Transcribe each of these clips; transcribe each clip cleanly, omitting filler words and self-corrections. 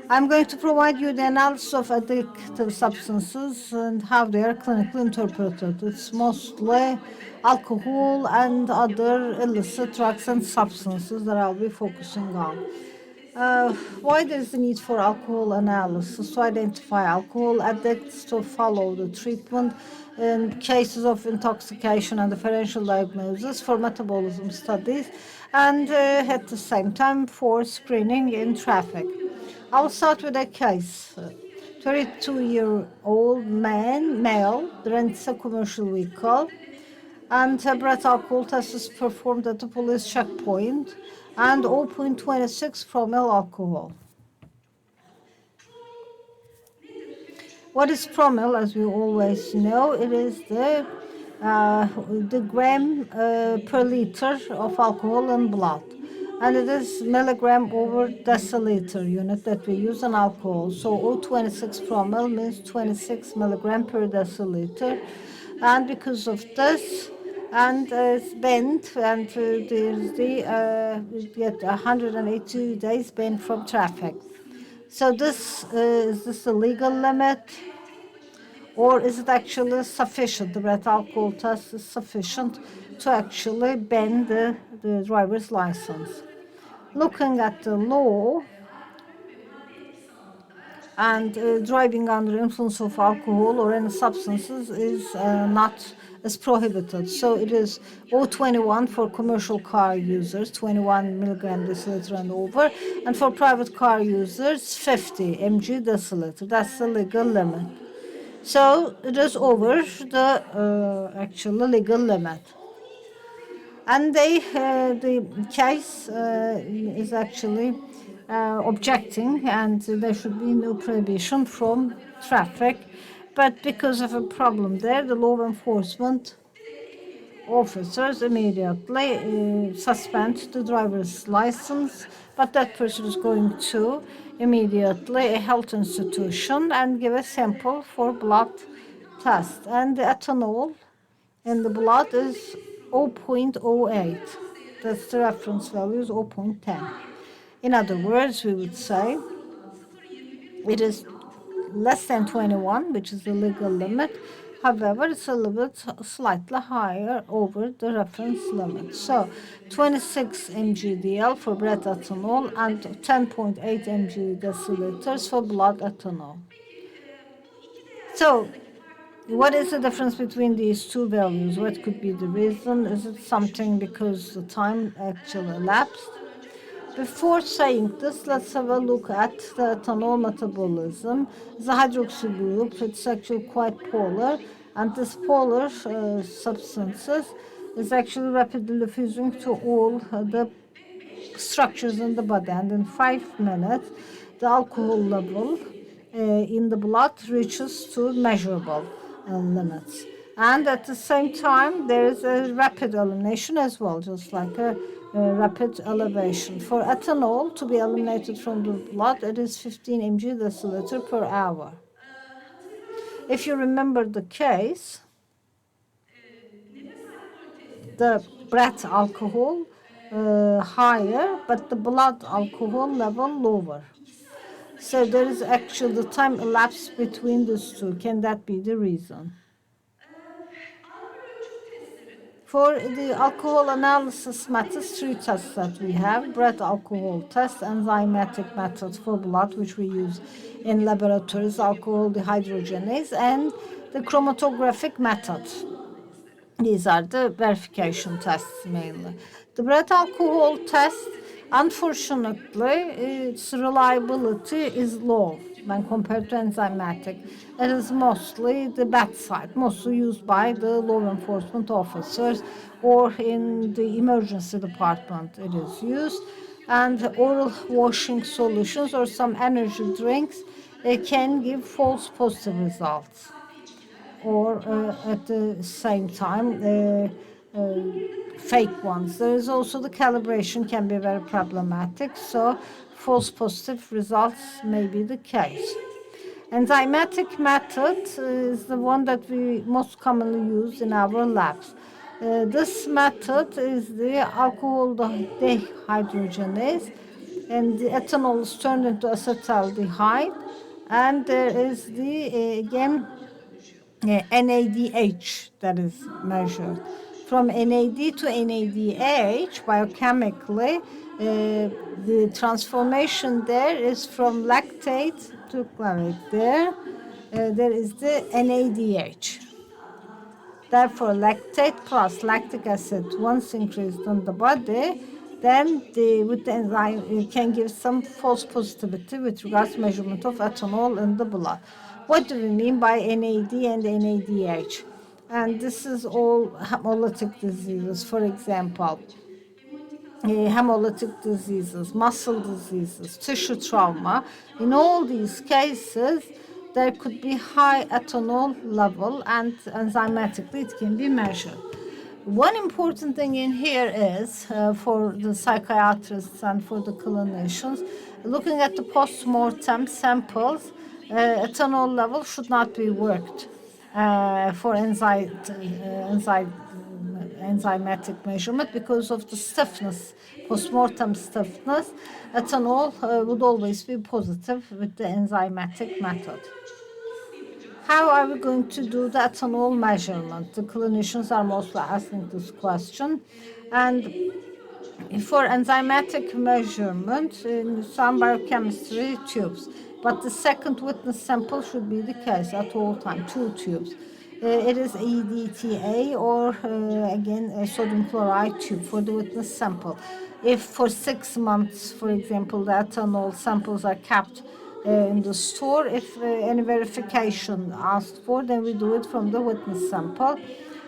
I'm going to provide you the analysis of addictive substances and how they are clinically interpreted. It's mostly alcohol and other illicit drugs and substances that I'll be focusing on. Why there's the need for alcohol analysis to identify alcohol addicts, to follow the treatment in cases of intoxication and differential diagnosis, for metabolism studies, and at the same time for screening in traffic. I'll start with a case. 32-year-old male, rents a commercial vehicle, and a breath alcohol test is performed at the police checkpoint, and 0.26 promille alcohol. What is promille? As we always know, it is the gram per liter of alcohol in blood. And it is milligram over deciliter unit that we use in alcohol. So 0.26 promille means 26 milligram per deciliter. And because of this, and it's banned, and there's the get 180 days banned from traffic. So this is this the legal limit, or is it actually sufficient? The breath alcohol test is sufficient to actually ban the driver's license. Looking at the law, and driving under influence of alcohol or any substances is not as prohibited. So it is 0.21 for commercial car users, 21 milligram deciliter and over, and for private car users, 50 mg deciliter. That's the legal limit. So it is over the actual legal limit. And the case is actually objecting, and there should be no prohibition from traffic. But because of a problem there, the law enforcement officers immediately suspend the driver's license, but that person is going to immediately a health institution and give a sample for blood test. And the ethanol in the blood is 0.08. That's the reference value is 0.10. In other words, we would say it is less than 21, which is the legal limit. However, it's a little bit slightly higher over the reference limit. So 26 mg/dl for breath ethanol and 10.8 mg deciliters for blood ethanol. So what is the difference between these two values? What could be the reason? Is it something because the time actually elapsed? Before saying this, let's have a look at the ethanol metabolism. The hydroxyl group, it's actually quite polar, and this polar substances is actually rapidly fusing to all the structures in the body, and in 5 minutes, the alcohol level in the blood reaches to measurable limits. And at the same time, there is a rapid elimination as well, just like a rapid elevation. For ethanol to be eliminated from the blood, it is 15 mg deciliter per hour. If you remember the case, the breath alcohol higher, but the blood alcohol level lower. So there is actually the time elapsed between these two. Can that be the reason? For the alcohol analysis methods, 3 tests that we have: breath alcohol test, enzymatic method for blood, which we use in laboratories, alcohol dehydrogenase, and the chromatographic method. These are the verification tests mainly. The breath alcohol test, unfortunately, its reliability is low when compared to enzymatic. It is mostly the bad side, mostly used by the law enforcement officers or in the emergency department it is used. And oral washing solutions or some energy drinks can give false positive results. Or at the same time, fake ones. There is also the calibration can be very problematic, so false positive results may be the case. Enzymatic method is the one that we most commonly use in our labs. This method is the alcohol dehydrogenase, and the ethanol is turned into acetaldehyde, and there is the again NADH that is measured. From NAD to NADH, biochemically, the transformation there is from lactate to clavate. There is the NADH. Therefore, lactate plus lactic acid, once increased in the body, then with the enzyme, it can give some false positivity with regards to measurement of ethanol in the blood. What do we mean by NAD and NADH? And this is all hemolytic diseases, for example. Hemolytic diseases, muscle diseases, tissue trauma. In all these cases, there could be high ethanol level, and enzymatically it can be measured. One important thing in here is for the psychiatrists and for the clinicians, looking at the post-mortem samples, ethanol level should not be worked for enzymatic measurement because of the stiffness, post-mortem stiffness. Ethanol would always be positive with the enzymatic method. How are we going to do the ethanol measurement? The clinicians are mostly asking this question. And for enzymatic measurement, in some biochemistry tubes, but the second witness sample should be the case at all times, 2 tubes. It is EDTA or again a sodium chloride tube for the witness sample. If for 6 months, for example, the ethanol samples are kept in the store, if any verification asked for, then we do it from the witness sample.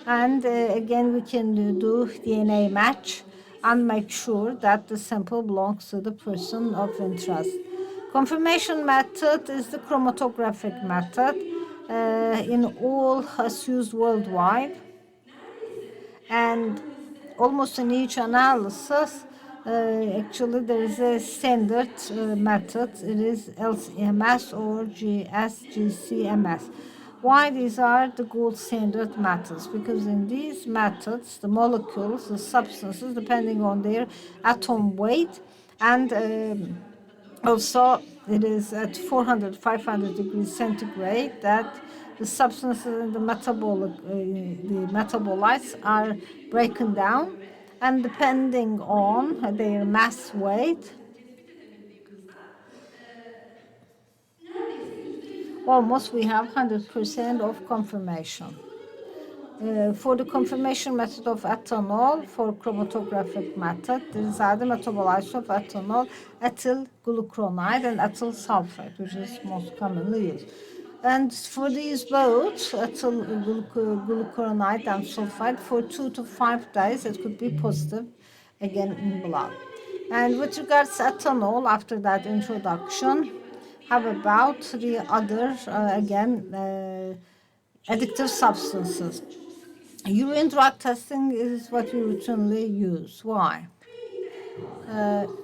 And again, we can do DNA match and make sure that the sample belongs to the person of interest. Confirmation method is the chromatographic method in all used worldwide, and almost in each analysis actually there is a standard method. It is LCMS or GSGCMS. Why these are the gold standard methods? Because in these methods the molecules, the substances, depending on their atom weight, and also it is at 400, 500 degrees centigrade that the substances in the metabolites are broken down, and depending on their mass weight, almost we have 100% of confirmation. For the confirmation method of ethanol, for chromatographic method, these are the metabolites of ethanol, ethyl glucuronide and ethyl sulfate, which is most commonly used. And for these both, ethyl glucuronide and sulfite, for 2 to 5 days, it could be positive again in blood. And with regards to ethanol, after that introduction, how about the other, addictive substances? Urine drug testing is what we routinely use. Why?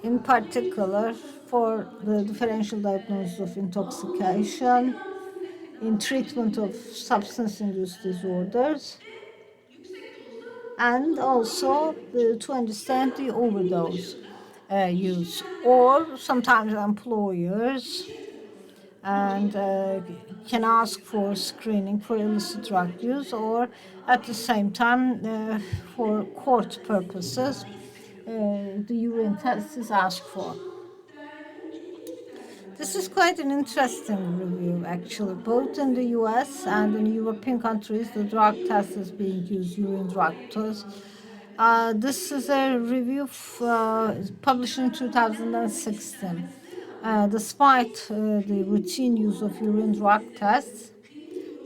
In particular, for the differential diagnosis of intoxication, in treatment of substance-induced disorders, and also to understand the overdose use. Or sometimes employers and can ask for screening for illicit drug use, or at the same time for court purposes the urine test is asked for. This is quite an interesting review, actually. Both in the US and in European countries, the drug test is being used, urine drug test. This is a review published in 2016. Despite the routine use of urine drug tests,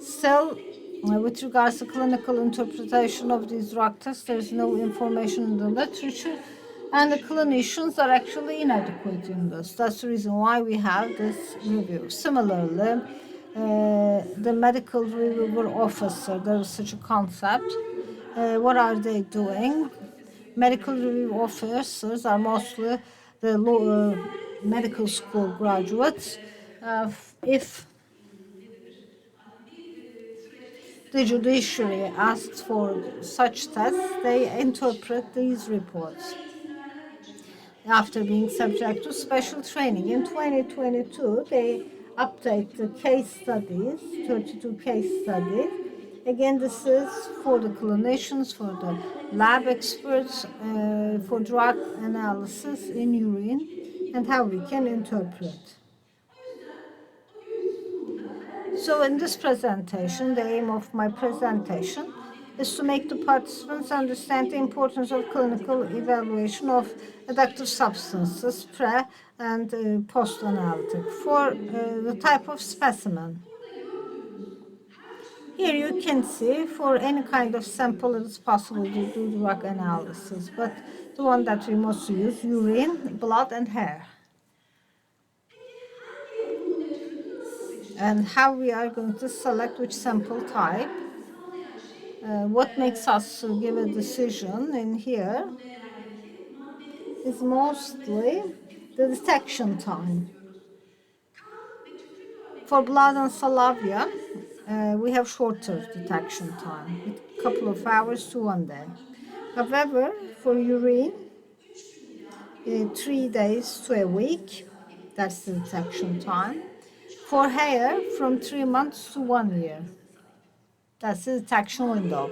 still, with regards to clinical interpretation of these drug tests, there is no information in the literature, and the clinicians are actually inadequate in this. That's the reason why we have this review. Similarly, the medical reviewer officer, there is such a concept. What are they doing? Medical review officers are mostly the medical school graduates. If the judiciary asks for such tests, they interpret these reports. after being subject to special training. In 2022, they update the case studies, 32 case studies. Again, this is for the clinicians, for the lab experts, for drug analysis in urine and how we can interpret. So in this presentation, the aim of my presentation is to make the participants understand the importance of clinical evaluation of addictive substances, pre- and post-analytic, for the type of specimen. Here you can see for any kind of sample it is possible to do drug analysis, but the one that we mostly use, urine, blood, and hair. And how we are going to select which sample type. What makes us give a decision in here is mostly the detection time. For blood and salivia, we have shorter detection time, a couple of hours to 1 day. However, for urine, 3 days to a week, that's the detection time. For hair, from 3 months to 1 year, that's the detection window.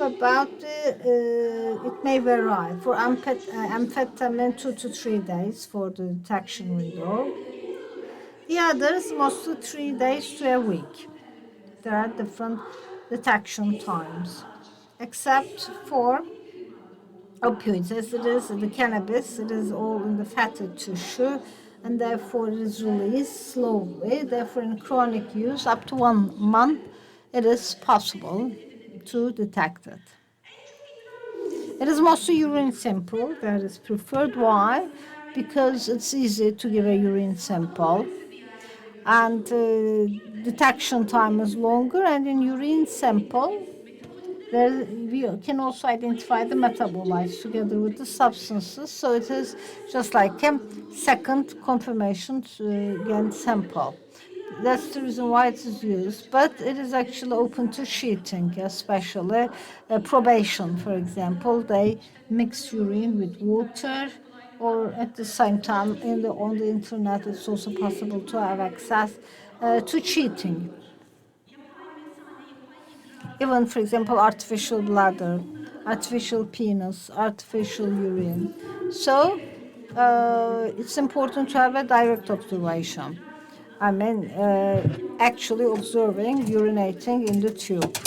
About it may vary. For amphetamine, 2 to 3 days for the detection window. The others, mostly 3 days to a week. There are different detection times, except for opioids. As it is the cannabis, it is all in the fatty tissue, and therefore it is released slowly. Therefore, in chronic use, up to 1 month, it is possible to detect it. It is mostly urine sample that is preferred. Why? Because it's easy to give a urine sample, and detection time is longer, and in urine sample, we can also identify the metabolites together with the substances, so it is just like a second confirmation against sample. That's the reason why it is used, but it is actually open to cheating, especially probation, for example. They mix urine with water, or at the same time on the internet it's also possible to have access to cheating. Even, for example, artificial bladder, artificial penis, artificial urine. So it's important to have a direct observation. I mean, actually observing, urinating in the tube.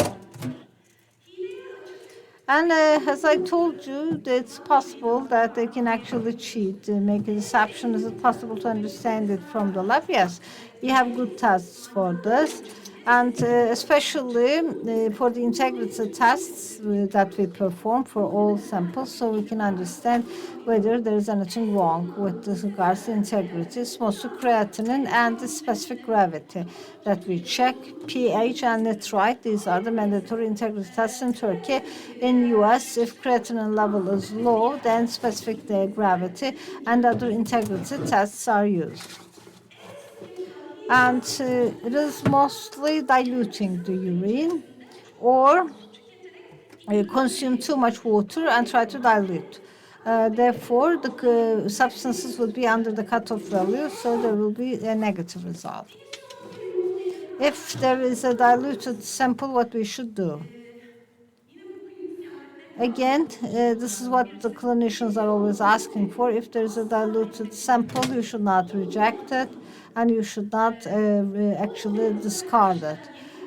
And as I told you, it's possible that they can actually cheat, make a deception. Is it possible to understand it from the lab? Yes, we have good tests for this. And especially for the integrity tests that we perform for all samples, so we can understand whether there is anything wrong with regards to integrity. It's mostly creatinine and the specific gravity that we check. pH and nitrite, these are the mandatory integrity tests in Turkey. In US, if creatinine level is low, then specific gravity and other integrity tests are used. And it is mostly diluting the urine, or consume too much water and try to dilute. Therefore, the substances will be under the cutoff value, so there will be a negative result. If there is a diluted sample, what we should do? Again, this is what the clinicians are always asking for. If there's a diluted sample, you should not reject it, and you should not actually discard it,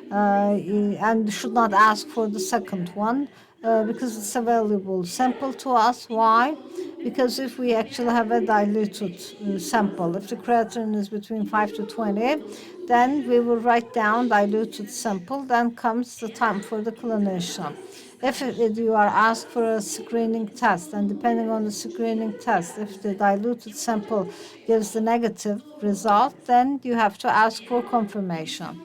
and should not ask for the second one, because it's a valuable sample to us. Why? Because if we actually have a diluted sample, if the creatinine is between 5 to 20, then we will write down diluted sample, then comes the time for the clinician. If you are asked for a screening test, and depending on the screening test, if the diluted sample gives the negative result, then you have to ask for confirmation.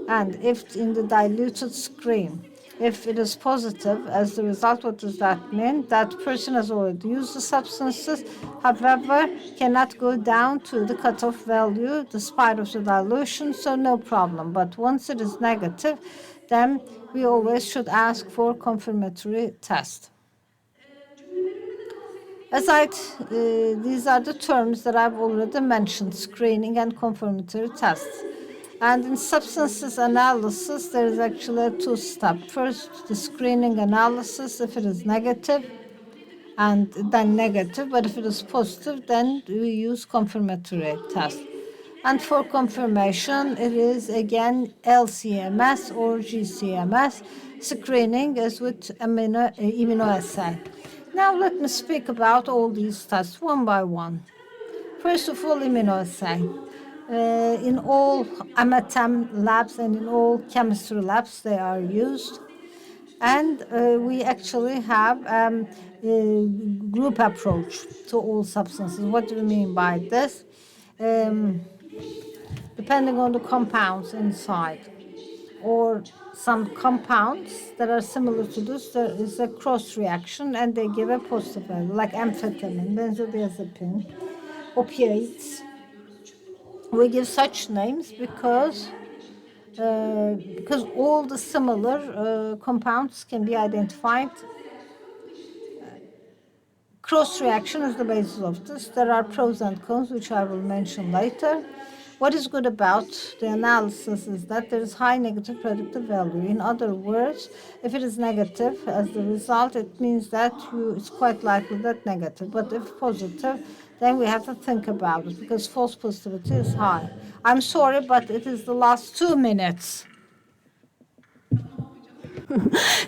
And if in the diluted screen, if it is positive as the result, what does that mean? That person has already used the substances, however, cannot go down to the cutoff value despite of the dilution, so no problem. But once it is negative, then we always should ask for confirmatory test. These are the terms that I've already mentioned: screening and confirmatory tests. And in substances analysis, there is actually a two-step. First, the screening analysis, if it is negative, and then negative, but if it is positive, then we use confirmatory test. And for confirmation, it is again LCMS or GCMS. Screening is with immunoassay. Now let me speak about all these tests one by one. First of all, immunoassay. In all MATM labs and in all chemistry labs, they are used. And we actually have a group approach to all substances. What do we mean by this? Depending on the compounds inside, or some compounds that are similar to this, there is a cross reaction and they give a positive value, like amphetamine, benzodiazepine, opiates. We give such names because all the similar compounds can be identified. Cross reaction is the basis of this. There are pros and cons, which I will mention later. What is good about the analysis is that there is high negative predictive value. In other words, if it is negative as the result, it means that it's quite likely that negative. But if positive, then we have to think about it because false positivity is high. I'm sorry, but it is the last 2 minutes.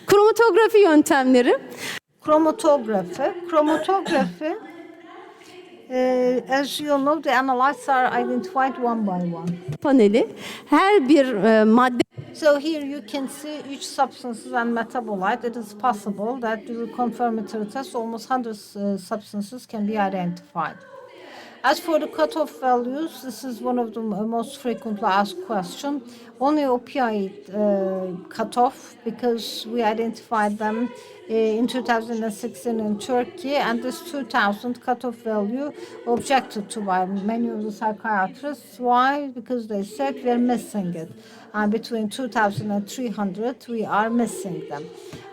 Kromatografi yöntemleri. Chromatography, as you all know, the analytes are identified one by one. Paneli her bir madde. So here you can see each substance and metabolite. It is possible that through confirmatory tests, almost 100 substances can be identified. As for the cutoff values, this is one of the most frequently asked questions. Only opioid cutoff, because we identified them in 2016 in Turkey, and this 2000 cutoff value objected to by many of the psychiatrists. Why? Because they said we are missing it. And between 2000 and 300, we are missing them.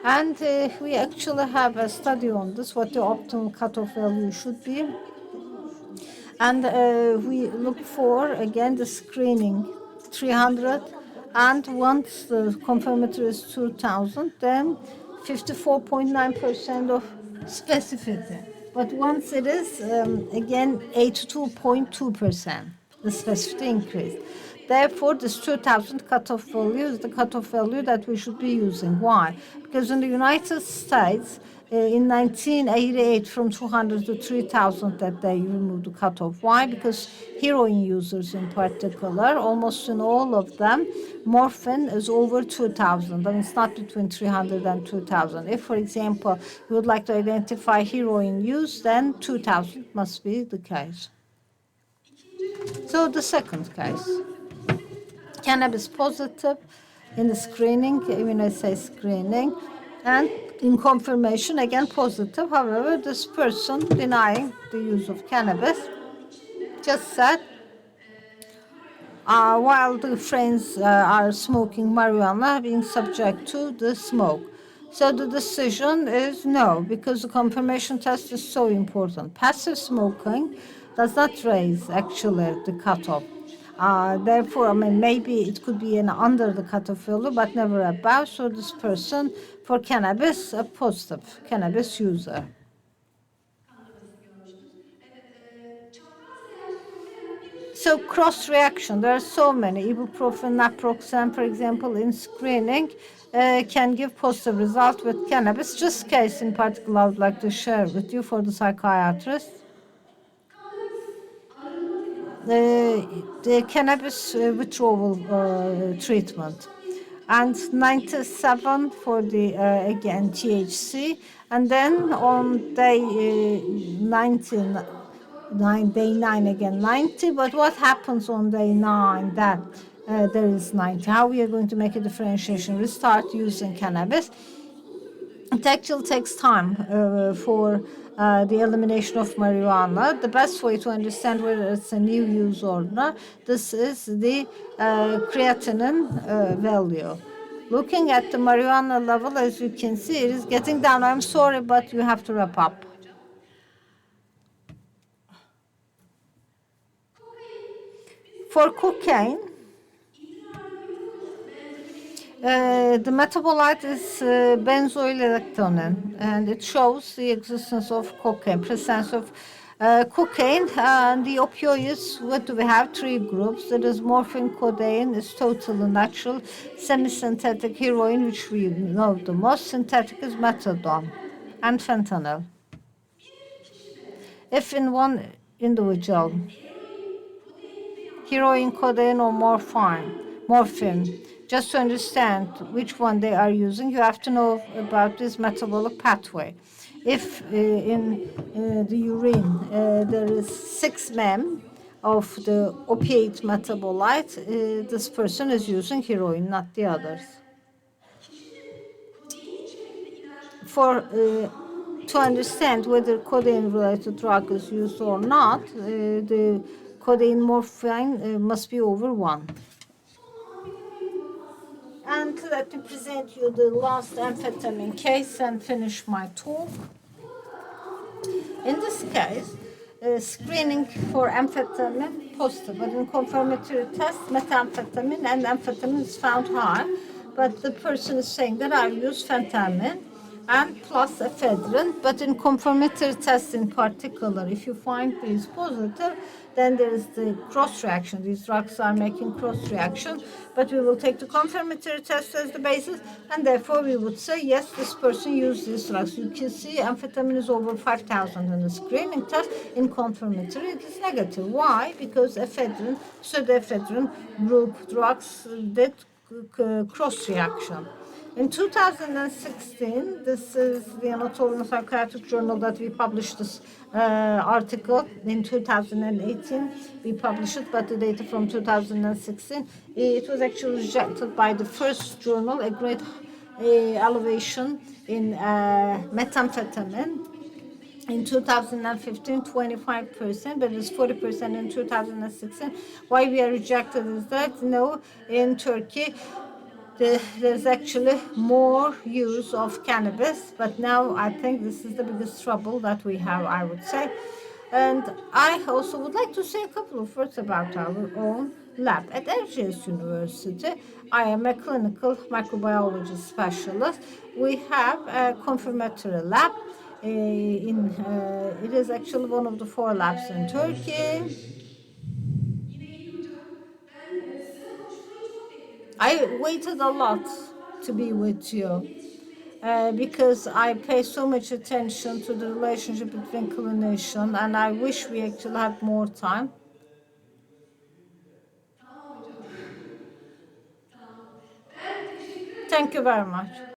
And we actually have a study on this, what the optimal cutoff value should be. And we look for, again, the screening 300, and once the confirmatory is 2000, then 54.9% of specificity. But once it is, again, 82.2%, the specificity increase. Therefore, this 2000 cutoff value is the cutoff value that we should be using. Why? Because in the United States, in 1988, from 200 to 3,000 that they removed the cutoff. Why? Because heroin users in particular, almost in all of them, morphine is over 2,000. And it's not between 300 and 2,000. If, for example, you would like to identify heroin use, then 2,000 must be the case. So the second case, cannabis positive in the screening, immunoassay screening, and in confirmation, again positive. However, this person denying the use of cannabis just said, while the friends are smoking marijuana, being subject to the smoke. So the decision is no, because the confirmation test is so important. Passive smoking does not raise actually the cutoff. Therefore, I mean, maybe it could be under the cutoff value, but never above. So this person, for cannabis, a positive cannabis user. So cross-reaction, there are so many. Ibuprofen, naproxen, for example, in screening, can give positive result with cannabis. Just case in particular I would like to share with you for the psychiatrist. The cannabis withdrawal treatment, and 97 for the again THC, and then on day 9 again 90. But what happens on day 9 that there is 90? How we are going to make a differentiation? We start using cannabis. It actually takes time for the elimination of marijuana. The best way to understand whether it's a new use or not, this is the creatinine value. Looking at the marijuana level, as you can see, it is getting down. I'm sorry, but you have to wrap up. For cocaine, the metabolite is benzoylectonin, and it shows the existence of cocaine, presence of cocaine. And the opioids, what do we have? Three groups. There is morphine, codeine, is totally natural. Semi-synthetic heroin, which we know the most. Synthetic is methadone and fentanyl. If in one individual, heroin, codeine, or morphine, just to understand which one they are using, you have to know about this metabolic pathway. If in the urine there is 6 mem of the opiate metabolite, this person is using heroin, not the others. To understand whether codeine-related drug is used or not, the codeine morphine must be over 1. And let me present you the last amphetamine case and finish my talk. In this case, screening for amphetamine positive, but in confirmatory test, methamphetamine and amphetamine is found high. But the person is saying that I use fentanyl and plus ephedrine, but in confirmatory test in particular, if you find these positive, then there is the cross reaction. These drugs are making cross reaction, but we will take the confirmatory test as the basis, and therefore we would say yes, this person used these drugs. You can see amphetamine is over 5,000 in the screening test. In confirmatory, it is negative. Why? Because ephedrine, pseudoephedrine group drugs did cross reaction. In 2016, this is the Anatomy and Psychiatric Journal that we published this article. In 2018, we published it, but the data from 2016, it was actually rejected by the first journal, a great elevation in methamphetamine. In 2015, 25%, but it's 40% in 2016. Why we are rejected is that, no, in Turkey, there's actually more use of cannabis, but now I think this is the biggest trouble that we have, I would say. And I also would like to say a couple of words about our own lab. At Erciyes University, I am a clinical microbiology specialist. We have a confirmatory lab. It is actually one of the 4 labs in Turkey. I waited a lot to be with you because I pay so much attention to the relationship between clinician, and I wish we actually had more time. Thank you very much.